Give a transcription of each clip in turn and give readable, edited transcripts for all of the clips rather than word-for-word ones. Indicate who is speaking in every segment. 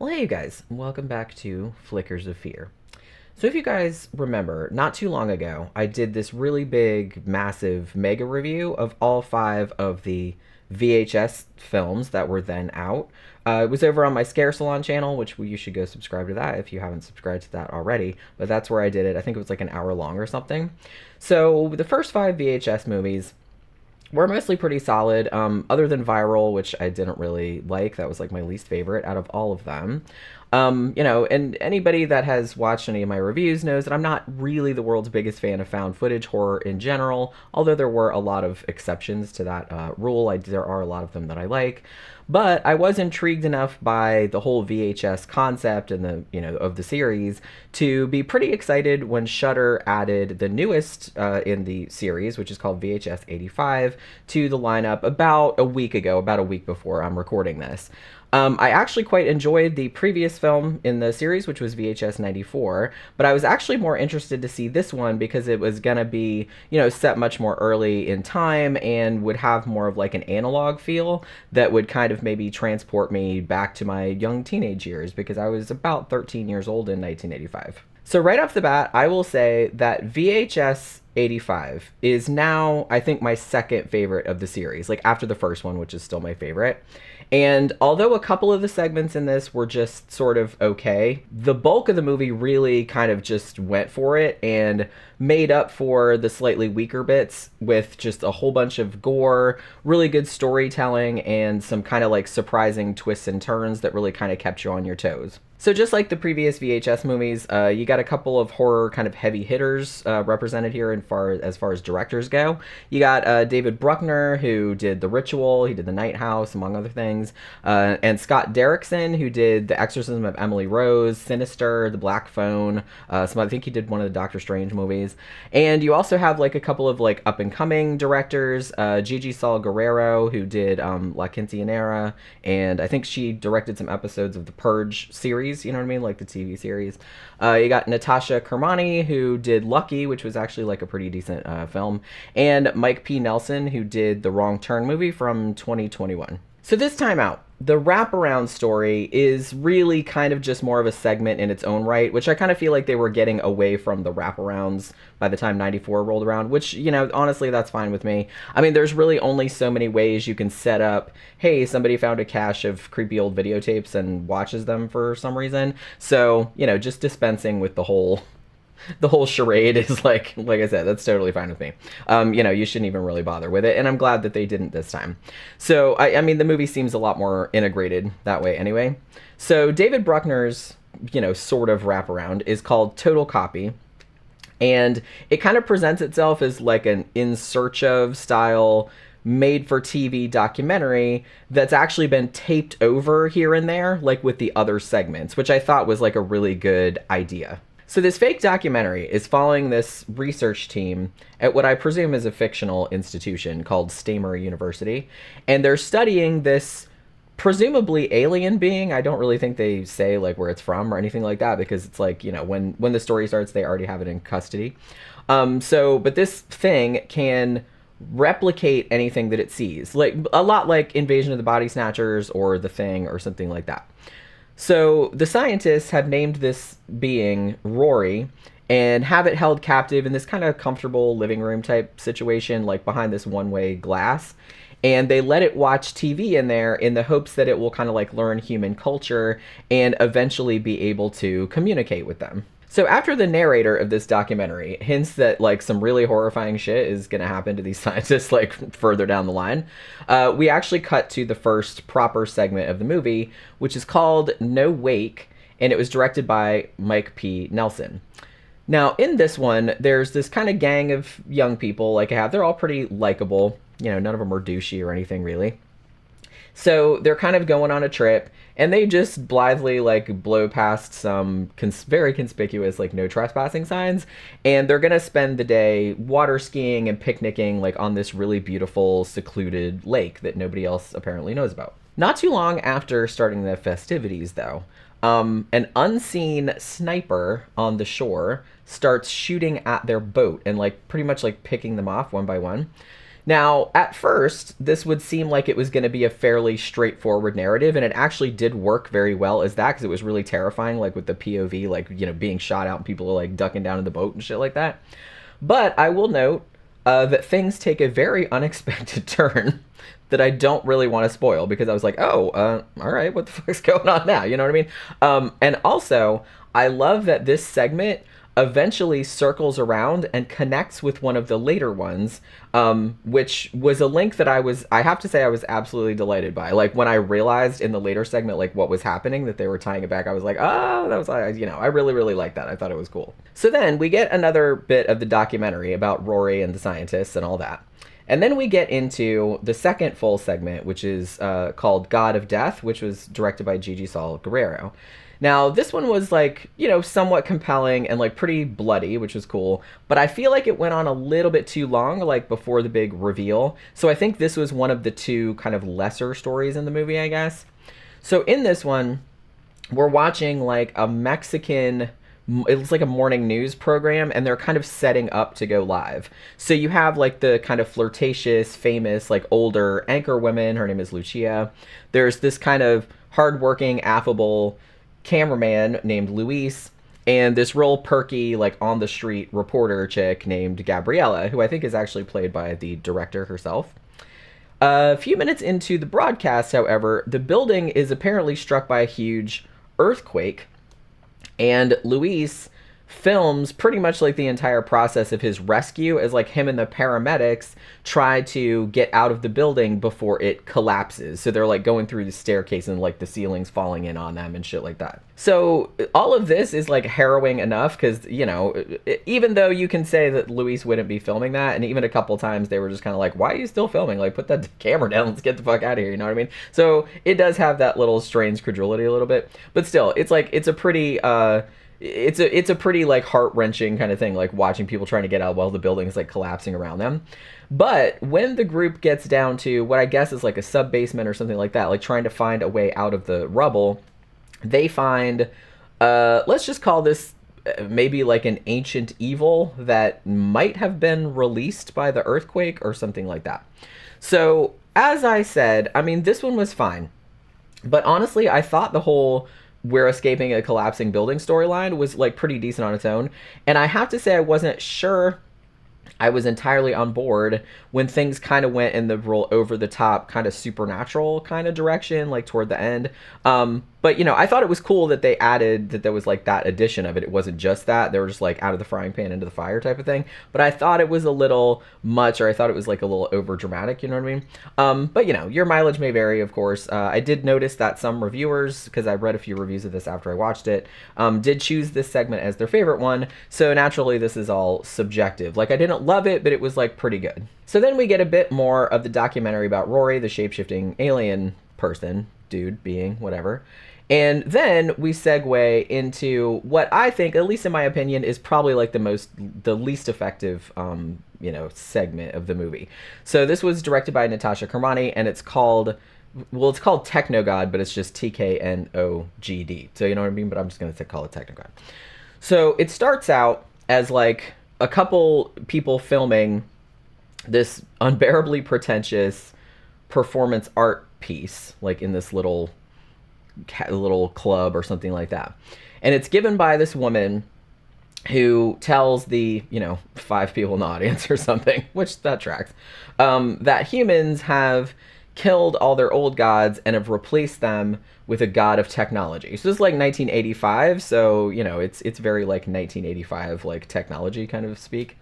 Speaker 1: Well, hey, you guys, welcome back to Flickers of Fear. So, if you guys remember, not too long ago, I did this really big, massive mega review of all five of the VHS films that were then out. It was over on my Scare Salon channel, which you should go subscribe to that if you haven't subscribed to that already. But that's where I did it. I think it was like an hour long or something. So, the first five VHS movies were mostly pretty solid, other than Viral, which I didn't really like. That was like my least favorite out of all of them. And anybody that has watched any of my reviews knows that I'm not really the world's biggest fan of found footage horror in general, although there were a lot of exceptions to that rule. There are a lot of them that I like. But I was intrigued enough by the whole VHS concept and of the series to be pretty excited when Shudder added the newest in the series, which is called VHS 85, to the lineup about a week ago, about a week before I'm recording this. I actually quite enjoyed the previous film in the series, which was VHS 94, but I was actually more interested to see this one because it was going to be, set much more early in time and would have more of like an analog feel that would kind of maybe transport me back to my young teenage years because I was about 13 years old in 1985. So right off the bat, I will say that VHS 85 is now, I think, my second favorite of the series, like after the first one, which is still my favorite. And although a couple of the segments in this were just sort of okay, the bulk of the movie really kind of just went for it and made up for the slightly weaker bits with just a whole bunch of gore, really good storytelling, and some kind of like surprising twists and turns that really kind of kept you on your toes. So just like the previous VHS movies, you got a couple of horror kind of heavy hitters represented here as far as directors go. You got David Bruckner, who did The Ritual, he did The Night House, among other things, and Scott Derrickson, who did The Exorcism of Emily Rose, Sinister, The Black Phone, I think he did one of the Doctor Strange movies. And you also have like a couple of like up-and-coming directors, Gigi Saul Guerrero, who did La Quinceañera, and I think she directed some episodes of the Purge series, you know what I mean, like the TV series. You got Natasha Kermani, who did Lucky, which was actually like a pretty decent film, and Mike P. Nelson, who did the Wrong Turn movie from 2021. So this time out, the wraparound story is really kind of just more of a segment in its own right, which I kind of feel like they were getting away from the wraparounds by the time 94 rolled around, which, honestly, that's fine with me. I mean, there's really only so many ways you can set up, hey, somebody found a cache of creepy old videotapes and watches them for some reason. So, just dispensing with the whole charade is like I said, that's totally fine with me. You shouldn't even really bother with it, and I'm glad that they didn't this time. So I mean, the movie seems a lot more integrated that way anyway. So David Bruckner's sort of wraparound is called Total Copy, and it kind of presents itself as like an In Search Of style made for TV documentary that's actually been taped over here and there, like with the other segments, which I thought was like a really good idea. So this fake documentary is following this research team at what I presume is a fictional institution called Stamer University, and they're studying this presumably alien being. I don't really think they say like where it's from or anything like that because it's like, when the story starts, they already have it in custody. But this thing can replicate anything that it sees, like a lot like Invasion of the Body Snatchers or The Thing or something like that. So the scientists have named this being Rory and have it held captive in this kind of comfortable living room type situation, like behind this one-way glass. And they let it watch TV in there in the hopes that it will kind of like learn human culture and eventually be able to communicate with them. So after the narrator of this documentary hints that like some really horrifying shit is going to happen to these scientists like further down the line, we actually cut to the first proper segment of the movie, which is called No Wake, and it was directed by Mike P. Nelson. Now in this one, there's this kind of gang of young people like I have. They're all pretty likable. None of them are douchey or anything really. So they're kind of going on a trip, and they just blithely like blow past some very conspicuous like no trespassing signs, and they're gonna spend the day water skiing and picnicking like on this really beautiful secluded lake that nobody else apparently knows about. Not too long after starting the festivities, though, an unseen sniper on the shore starts shooting at their boat and like pretty much like picking them off one by one. Now, at first, this would seem like it was going to be a fairly straightforward narrative, and it actually did work very well as that, because it was really terrifying, like with the POV, like, you know, being shot out and people are like ducking down in the boat and shit like that. But I will note that things take a very unexpected turn that I don't really want to spoil, because I was like, oh, all right, what the fuck's going on now? You know what I mean? And also, I love that this segment eventually circles around and connects with one of the later ones, which was a link that I have to say I was absolutely delighted by. Like, when I realized in the later segment, like, what was happening, that they were tying it back, I was like, oh, that was, you know, I really, really liked that. I thought it was cool. So then we get another bit of the documentary about Rory and the scientists and all that. And then we get into the second full segment, which is called God of Death, which was directed by Gigi Saul Guerrero. Now, this one was, like, you know, somewhat compelling and, like, pretty bloody, which was cool. But I feel like it went on a little bit too long, like, before the big reveal. So I think this was one of the two kind of lesser stories in the movie, I guess. So in this one, we're watching, like, a Mexican... It was like a morning news program, and they're kind of setting up to go live. So you have, like, the kind of flirtatious, famous, like, older anchor woman. Her name is Lucia. There's this kind of hardworking, affable cameraman named Luis, and this real perky, like, on the street reporter chick named Gabriella, who I think is actually played by the director herself. A few minutes into the broadcast, however, the building is apparently struck by a huge earthquake, and Luis films pretty much like the entire process of his rescue as, like, him and the paramedics try to get out of the building before it collapses. So they're, like, going through the staircase and, like, the ceiling's falling in on them and shit like that. So all of this is, like, harrowing enough because, you know, even though you can say that Luis wouldn't be filming that, and even a couple times they were just kind of like, why are you still filming? Like, put that camera down, let's get the fuck out of here, you know what I mean? So it does have that little strange credulity a little bit, but still, it's like, it's a pretty it's a pretty, like, heart-wrenching kind of thing, like, watching people trying to get out while the building is, like, collapsing around them. But when the group gets down to what I guess is, like, a sub-basement or something like that, like, trying to find a way out of the rubble, they find, let's just call this maybe, like, an ancient evil that might have been released by the earthquake or something like that. So, as I said, I mean, this one was fine. But honestly, I thought the whole we're escaping a collapsing building storyline was, like, pretty decent on its own. And I have to say I wasn't sure I was entirely on board when things kind of went in the real over-the-top, kind of supernatural kind of direction, like, toward the end. But, you know, I thought it was cool that they added that there was, like, that addition of it. It wasn't just that. They were just, like, out of the frying pan into the fire type of thing. But I thought it was a little much, or I thought it was, like, a little over-dramatic, you know what I mean? But, you know, your mileage may vary, of course. I did notice that some reviewers, because I read a few reviews of this after I watched it, did choose this segment as their favorite one. So, naturally, this is all subjective. Like, I didn't love it, but it was, like, pretty good. So then we get a bit more of the documentary about Rory, the shape-shifting alien person, dude, being, whatever. And then we segue into what I think, at least in my opinion, is probably, like, the least effective, you know, segment of the movie. So this was directed by Natasha Kermani, and it's called Techno God, but it's just TKNOGD. So you know what I mean? But I'm just going to call it Techno God. So it starts out as, like, a couple people filming this unbearably pretentious performance art piece, like, in this little club or something like that. And it's given by this woman who tells the, you know, 5 people in the audience or something, which that tracks, that humans have killed all their old gods and have replaced them with a god of technology. So this is like 1985, so, you know, it's very, like, 1985, like, technology kind of speak.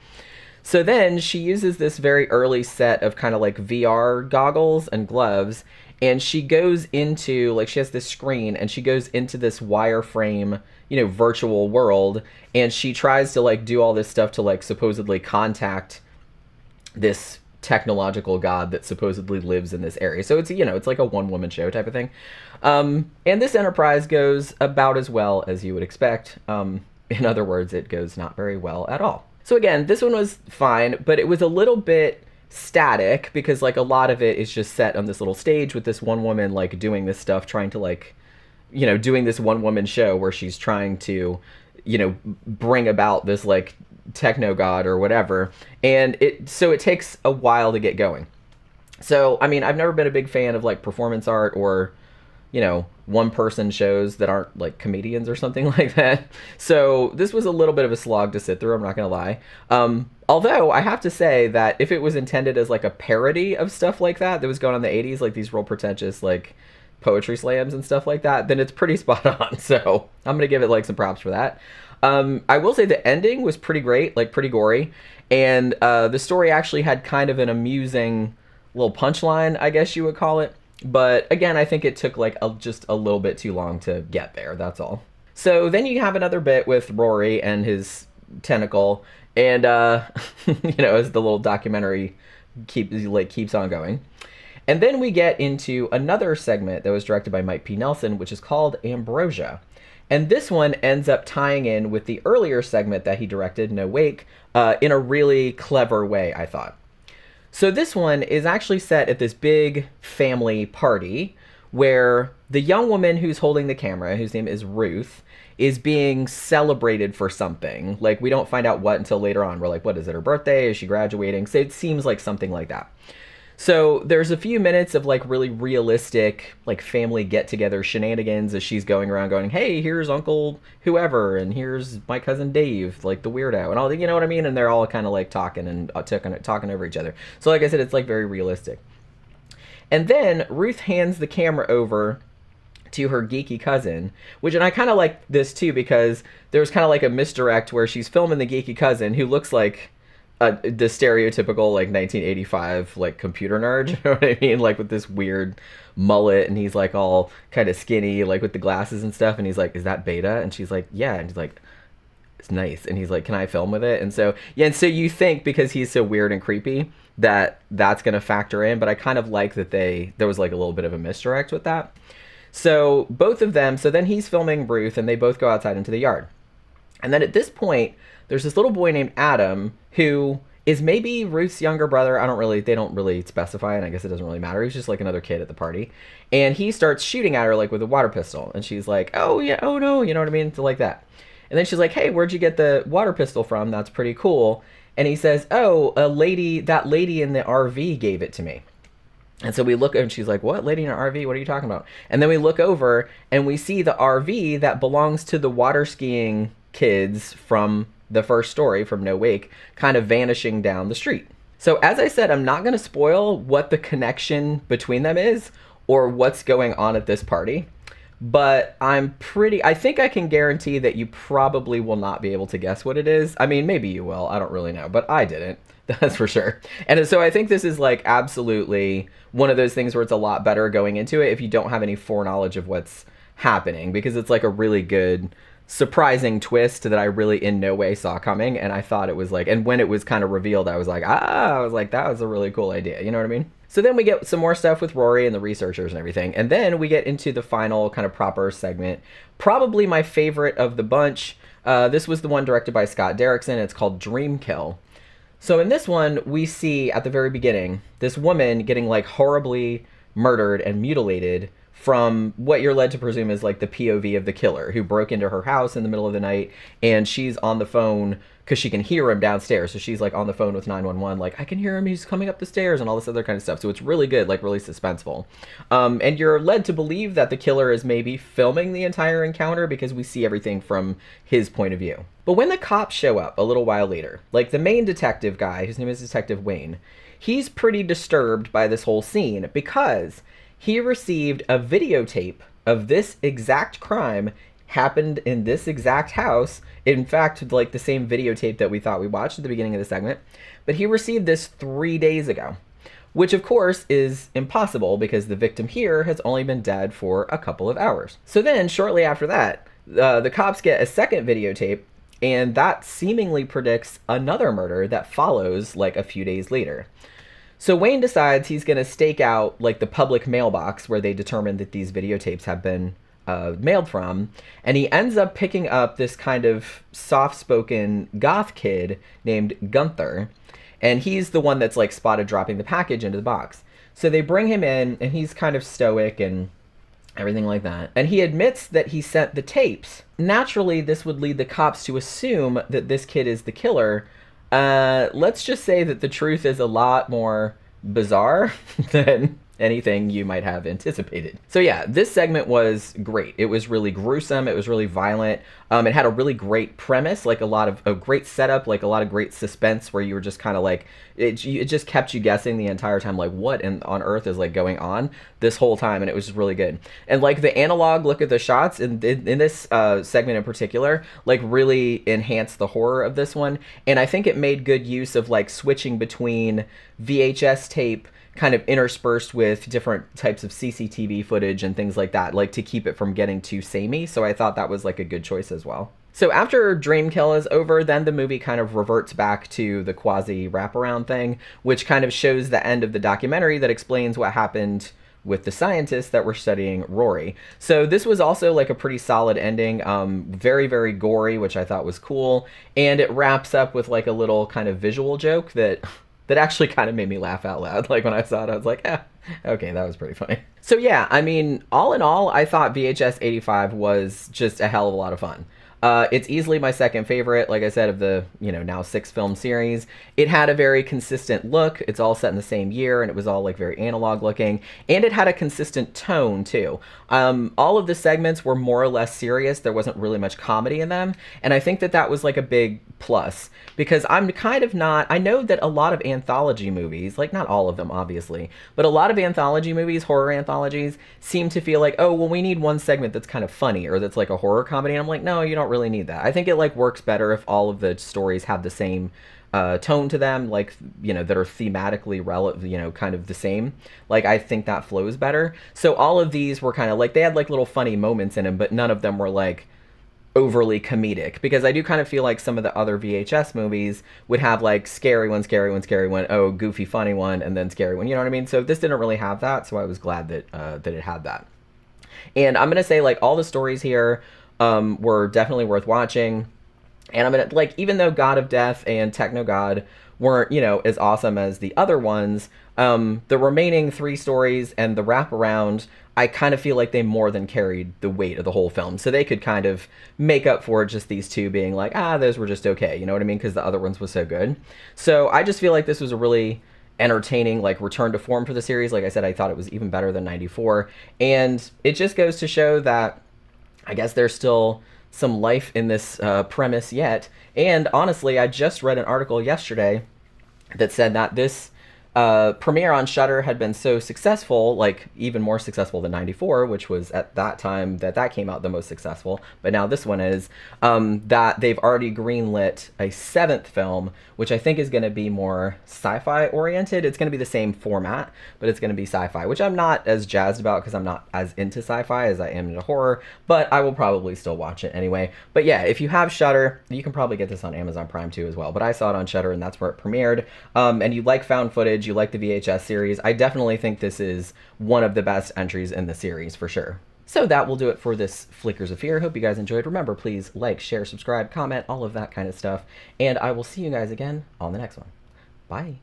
Speaker 1: So then she uses this very early set of kind of, like, VR goggles and gloves, and she goes into, like, she has this screen, and she goes into this wireframe, you know, virtual world, and she tries to, like, do all this stuff to, like, supposedly contact this technological god that supposedly lives in this area. So it's, you know, it's like a one-woman show type of thing. And this enterprise goes about as well as you would expect. In other words, it goes not very well at all. So again, this one was fine, but it was a little bit static because, like, a lot of it is just set on this little stage with this one woman, like, doing this stuff, trying to, like, you know, doing this one woman show where she's trying to, you know, bring about this, like, Techno God or whatever, and it takes a while to get going. So I mean, I've never been a big fan of like performance art or one person shows that aren't like comedians or something like that. So this was a little bit of a slog to sit through, I'm not gonna lie. Although I have to say that if it was intended as like a parody of stuff like that was going on in the 80s, like these real pretentious like poetry slams and stuff like that, then it's pretty spot on. So I'm gonna give it like some props for that. I will say the ending was pretty great, like pretty gory, and the story actually had kind of an amusing little punchline, I guess you would call it. But again, I think it took like just a little bit too long to get there, that's all. So then you have another bit with Rory and his tentacle, and as the little documentary keeps on going. And then we get into another segment that was directed by Mike P. Nelson, which is called Ambrosia. And this one ends up tying in with the earlier segment that he directed, No Wake, in a really clever way, I thought. So this one is actually set at this big family party where the young woman who's holding the camera, whose name is Ruth, is being celebrated for something. Like, we don't find out what until later on. We're like, what is it, her birthday? Is she graduating? So it seems like something like that. So there's a few minutes of like really realistic like family get-together shenanigans as she's going around going, hey, here's Uncle whoever, and here's my cousin Dave, like the weirdo, and all, you know what I mean? And they're all kind of like talking and talking over each other. So like I said, it's like very realistic. And then Ruth hands the camera over to her geeky cousin, and I kind of like this too, because there's kind of like a misdirect where she's filming the geeky cousin who looks like the stereotypical like 1985 like computer nerd, you know what I mean, like with this weird mullet, and he's like all kind of skinny, like with the glasses and stuff, and he's like, is that Beta? And she's like, yeah, and he's like, it's nice, and he's like, can I film with it? And so and so you think because he's so weird and creepy that's gonna factor in, but I kind of like that there was like a little bit of a misdirect with that. So both of them, so then he's filming Ruth, and they both go outside into the yard. And then at this point, there's this little boy named Adam who is maybe Ruth's younger brother. They don't really specify, and I guess it doesn't really matter. He's just like another kid at the party. And he starts shooting at her like with a water pistol. And she's like, oh yeah, oh no, you know what I mean? So like that. And then she's like, hey, where'd you get the water pistol from? That's pretty cool. And he says, oh, that lady in the RV gave it to me. And so we look, and she's like, what? Lady in an RV? What are you talking about? And then we look over, and we see the RV that belongs to the water skiing kids from the first story, from No Wake, kind of vanishing down the street. So as I said, I'm not going to spoil what the connection between them is or what's going on at this party. But I think I can guarantee that you probably will not be able to guess what it is. I mean, maybe you will. I don't really know. But I didn't. That's for sure. And so I think this is like absolutely one of those things where it's a lot better going into it if you don't have any foreknowledge of what's happening, because it's like a really good, surprising twist that I really in no way saw coming. And I thought it was like, and when it was kind of revealed, I was like, that was a really cool idea. You know what I mean? So then we get some more stuff with Rory and the researchers and everything. And then we get into the final kind of proper segment. Probably my favorite of the bunch. This was the one directed by Scott Derrickson. It's called Dream Kill. So in this one, we see at the very beginning, this woman getting like horribly murdered and mutilated from what you're led to presume is like the POV of the killer who broke into her house in the middle of the night, and she's on the phone because she can hear him downstairs. So she's like on the phone with 911, like, I can hear him, he's coming up the stairs, and all this other kind of stuff. So it's really good, like really suspenseful. And you're led to believe that the killer is maybe filming the entire encounter because we see everything from his point of view. But when the cops show up a little while later, like the main detective guy, whose name is Detective Wayne, he's pretty disturbed by this whole scene because he received a videotape of this exact crime happened in this exact house. In fact, like the same videotape that we thought we watched at the beginning of the segment. But he received this 3 days ago, which of course is impossible because the victim here has only been dead for a couple of hours. So then shortly after that, the cops get a second videotape, and that seemingly predicts another murder that follows like a few days later. So Wayne decides he's going to stake out like the public mailbox where they determined that these videotapes have been mailed from, and he ends up picking up this kind of soft-spoken goth kid named Gunther, and he's the one that's like spotted dropping the package into the box. So they bring him in, and he's kind of stoic, and everything like that. And he admits that he sent the tapes. Naturally, this would lead the cops to assume that this kid is the killer. Let's just say that the truth is a lot more bizarre than anything you might have anticipated. So yeah, this segment was great. It was really gruesome. It was really violent. It had a really great premise, like a great setup, like a lot of great suspense where you were just kind of like, it just kept you guessing the entire time, like what on earth is like going on this whole time. And it was just really good. And like the analog look at the shots in this segment in particular, like really enhanced the horror of this one. And I think it made good use of like switching between VHS tape kind of interspersed with different types of CCTV footage and things like that, like to keep it from getting too samey. So I thought that was like a good choice as well. So after Dreamkill is over, then the movie kind of reverts back to the quasi wraparound thing, which kind of shows the end of the documentary that explains what happened with the scientists that were studying Rory. So this was also like a pretty solid ending, very, very gory, which I thought was cool. And it wraps up with like a little kind of visual joke that actually kind of made me laugh out loud. Like when I saw it, I was like, okay, that was pretty funny. So yeah, I mean, all in all, I thought VHS 85 was just a hell of a lot of fun. It's easily my second favorite, like I said, of the, now 6 film series. It had a very consistent look. It's all set in the same year, and it was all like very analog looking, and it had a consistent tone too. All of the segments were more or less serious. There wasn't really much comedy in them, and I think that was like a big plus, because I'm kind of not, I know that a lot of anthology movies, like not all of them obviously, but a lot of anthology movies, horror anthologies, seem to feel like, oh, well, we need one segment that's kind of funny or that's like a horror comedy, and I'm like, no, you don't really need that. I think it like works better if all of the stories have the same tone to them, like, that are thematically relevant, kind of the same. Like, I think that flows better. So all of these were kind of like, they had like little funny moments in them, but none of them were like overly comedic, because I do kind of feel like some of the other VHS movies would have like scary one, oh, goofy funny one, and then scary one, you know what I mean? So this didn't really have that, so I was glad that that it had that. And I'm gonna say, like, all the stories here were definitely worth watching. And I'm gonna, like, even though God of Death and Techno God weren't, as awesome as the other ones, the remaining 3 stories and the wraparound, I kind of feel like they more than carried the weight of the whole film. So they could kind of make up for just these 2 being like, those were just okay, you know what I mean? Because the other ones was so good. So I just feel like this was a really entertaining, like, return to form for the series. Like I said, I thought it was even better than 94. And it just goes to show that I guess there's still some life in this premise yet. And honestly, I just read an article yesterday that said that this premiere on Shudder had been so successful, like even more successful than 94, which was at that time that came out the most successful, but now this one is, that they've already greenlit a 7th film, which I think is going to be more sci-fi oriented. It's going to be the same format, but it's going to be sci-fi, which I'm not as jazzed about because I'm not as into sci-fi as I am into horror, but I will probably still watch it anyway. But yeah, if you have Shudder, you can probably get this on Amazon Prime too as well, but I saw it on Shudder and that's where it premiered. And you like found footage, you like the VHS series, I definitely think this is one of the best entries in the series for sure. So that will do it for this Flickers of Fear. Hope you guys enjoyed. Remember, please like, share, subscribe, comment, all of that kind of stuff. And I will see you guys again on the next one. Bye.